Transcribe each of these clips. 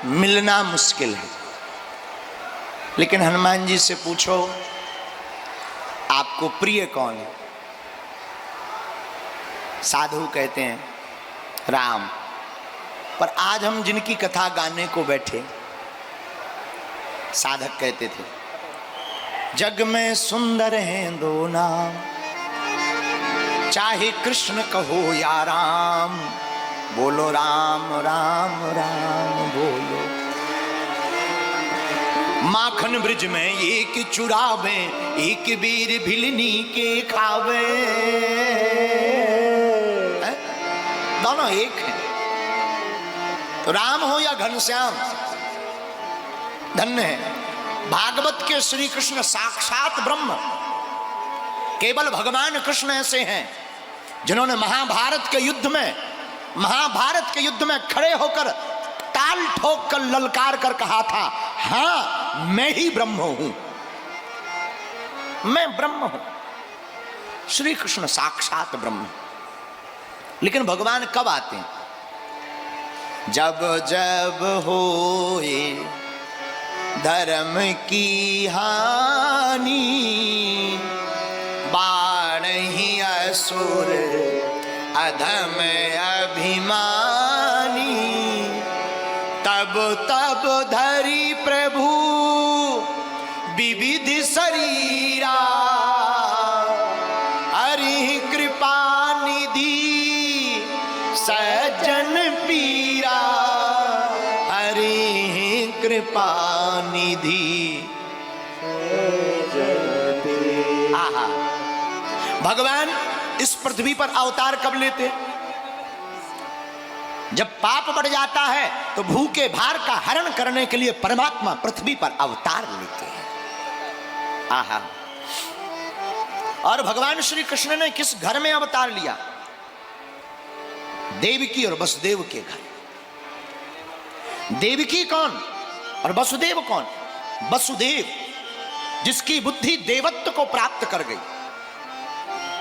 मिलना मुश्किल है। लेकिन हनुमान जी से पूछो आपको प्रिय कौन है? साधु कहते हैं राम। पर आज हम जिनकी कथा गाने को बैठे, साधक कहते थे जग में सुंदर हैं दो नाम, चाहे कृष्ण कहो या राम, बोलो राम राम राम बोलो। माखन ब्रिज में एक चुरावे, एक बीर भिलनी के खावे। दोनों एक हैं। तो राम हो या घनश्याम, धन्य है। भागवत के श्री कृष्ण साक्षात ब्रह्म, केवल भगवान कृष्ण ऐसे हैं जिन्होंने महाभारत के युद्ध में खड़े होकर ताल ठोक कर ललकार कर कहा था, हां मैं ही ब्रह्म हूं, मैं ब्रह्म हूं। श्री कृष्ण साक्षात ब्रह्म। लेकिन भगवान कब आते हैं? जब जब होए धर्म की हानि, बाण ही असुर अधम अभिमानी, तब तब धरी प्रभु विविध शरीरा, हरि कृपा निधि सज्जन पीरा, हरि कृपा निधि। आहा, भगवान इस पृथ्वी पर अवतार कब लेते? जब पाप बढ़ जाता है तो भूखे भार का हरण करने के लिए परमात्मा पृथ्वी पर अवतार लेते हैं। आहा, और भगवान श्री कृष्ण ने किस घर में अवतार लिया? देवकी और वसुदेव के घर। देवकी कौन और वसुदेव कौन? वसुदेव जिसकी बुद्धि देवत्व को प्राप्त कर गई,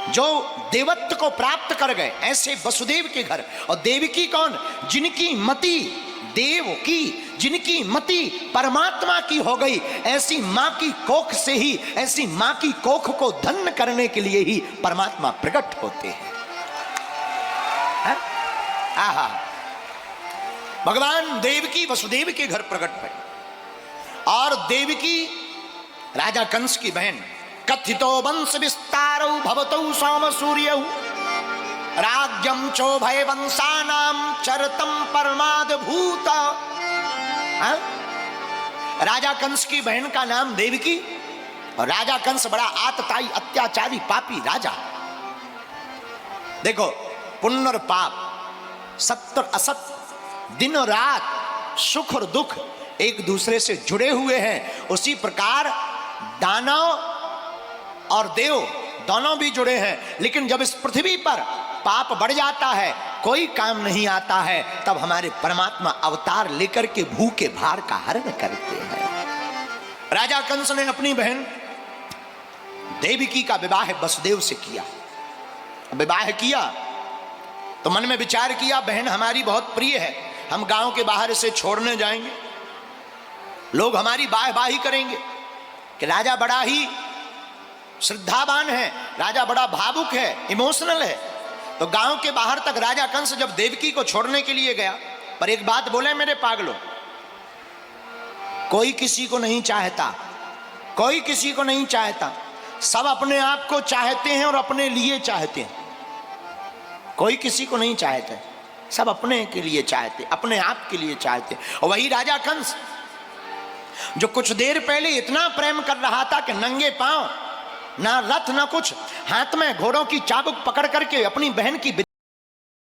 जो देवत्व को प्राप्त कर गए, ऐसे वसुदेव के घर। और देवकी कौन? जिनकी मति देव की, जिनकी मति परमात्मा की हो गई। ऐसी मां की कोख से ही, ऐसी मां की कोख को धन्य करने के लिए ही परमात्मा प्रकट होते हैं। आहा, भगवान देवकी वसुदेव के घर प्रकट हुए। और देवकी राजा कंस की बहन। कथितो वंश विस्तारौ भवतौ सोम सूर्यौ, राज्यम चोभय वंशानाम चरतम परमाद भूत। राजा कंस की बहन का नाम देवकी। और राजा कंस बड़ा आतताई, अत्याचारी, पापी राजा। देखो, पुण्य और पाप, सत्य और असत्य, दिन और रात, सुख और दुख एक दूसरे से जुड़े हुए हैं। उसी प्रकार दानव और देव दोनों भी जुड़े हैं। लेकिन जब इस पृथ्वी पर पाप बढ़ जाता है, कोई काम नहीं आता है, तब हमारे परमात्मा अवतार लेकर के भूखे भार का हरण करते हैं। राजा कंस ने अपनी बहन देवकी का विवाह वसुदेव से किया। विवाह किया तो मन में विचार किया, बहन हमारी बहुत प्रिय है, हम गांव के बाहर इसे छोड़ने जाएंगे, लोग हमारी वाहवाही करेंगे कि राजा बड़ा ही श्रद्धावान है, राजा बड़ा भावुक है, इमोशनल है। तो गांव के बाहर तक राजा कंस जब देवकी को छोड़ने के लिए गया, पर एक बात बोले मेरे पागलों, कोई किसी को नहीं चाहता, कोई किसी को नहीं चाहता। सब अपने आप को चाहते हैं और अपने लिए चाहते हैं। कोई किसी को नहीं चाहते, सब अपने के लिए चाहते, अपने आप के लिए चाहते। और वही राजा कंस जो कुछ देर पहले इतना प्रेम कर रहा था कि नंगे पांव, ना रथ ना कुछ, हाथ में घोड़ों की चाबुक पकड़ करके अपनी बहन की